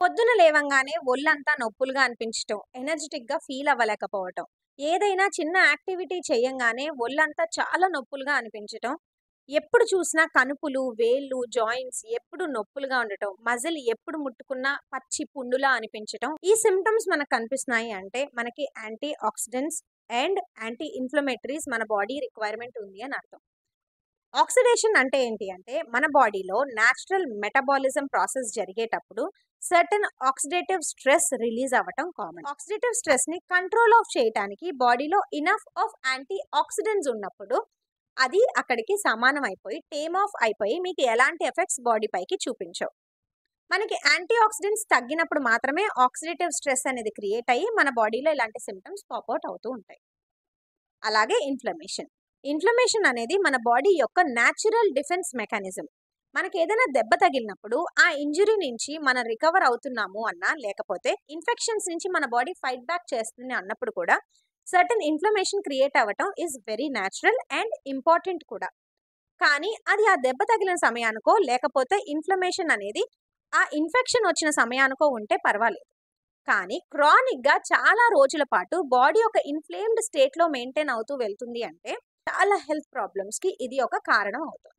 పొద్దున లేవంగానే ఒళ్ళంతా నొప్పులుగా అనిపించటం, ఎనర్జిటిక్‌గా ఫీల్ అవ్వలేకపోవటం, ఏదైనా చిన్న యాక్టివిటీ చేయంగానే ఒళ్ళంతా చాలా నొప్పులుగా అనిపించటం, ఎప్పుడు చూసినా కనుపులు, వేళ్ళు, జాయింట్స్ ఎప్పుడు నొప్పులుగా ఉండటం, మజిల్ ఎప్పుడు ముట్టుకున్నా పచ్చి పుండులా అనిపించటం. ఈ సింప్టమ్స్ మనకు కనిపిస్తున్నాయి అంటే మనకి antioxidants and anti inflammatories మన బాడీ రిక్వైర్మెంట్ ఉంది అని అర్థం. ఆక్సిడేషన్ అంటే ఏంటి అంటే మన బాడీలో న్యాచురల్ మెటబాలిజం ప్రాసెస్ జరిగేటప్పుడు సర్టన్ ఆక్సిడేటివ్ స్ట్రెస్ రిలీజ్ అవ్వటం కామన్. ఆక్సిడేటివ్ స్ట్రెస్ ని కంట్రోల్ ఆఫ్ చేయడానికి బాడీలో ఇనఫ్ ఆఫ్ యాంటీ ఆక్సిడెంట్స్ ఉన్నప్పుడు అది అక్కడికి సమానం అయిపోయి టేమ్ ఆఫ్ అయిపోయి మీకు ఎలాంటి ఎఫెక్ట్స్ బాడీ పైకి చూపించవు. మనకి యాంటీ ఆక్సిడెంట్స్ తగ్గినప్పుడు మాత్రమే ఆక్సిడేటివ్ స్ట్రెస్ అనేది క్రియేట్ అయ్యి మన బాడీలో ఇలాంటి సిమ్టమ్స్ పాపౌట్ అవుతూ ఉంటాయి. అలాగే ఇన్ఫ్లమేషన్. ఇన్ఫ్లమేషన్ అనేది మన బాడీ యొక్క న్యాచురల్ డిఫెన్స్ మెకానిజం. మనకి ఏదైనా దెబ్బ తగిలినప్పుడు ఆ ఇంజురీ నుంచి మనం రికవర్ అవుతున్నాము అన్నా, లేకపోతే ఇన్ఫెక్షన్స్ నుంచి మన బాడీ ఫైట్ బ్యాక్ చేస్తుంది అన్నప్పుడు కూడా సర్టన్ ఇన్ఫ్లమేషన్ క్రియేట్ అవ్వటం is very natural and important కూడా. కానీ అది ఆ దెబ్బ తగిలిన సమయానికో, లేకపోతే ఇన్ఫ్లమేషన్ అనేది ఆ ఇన్ఫెక్షన్ వచ్చిన సమయానికో ఉంటే పర్వాలేదు. కానీ క్రానిక్‌గా చాలా రోజుల పాటు బాడీ ఒక ఇన్‌ఫ్లేమ్డ్ స్టేట్‌లో మెయింటైన్ అవుతూ వెళ్తుంది అంటే, చాలా హెల్త్ ప్రాబ్లమ్స్‌కి ఇది ఒక కారణం అవుతుంది.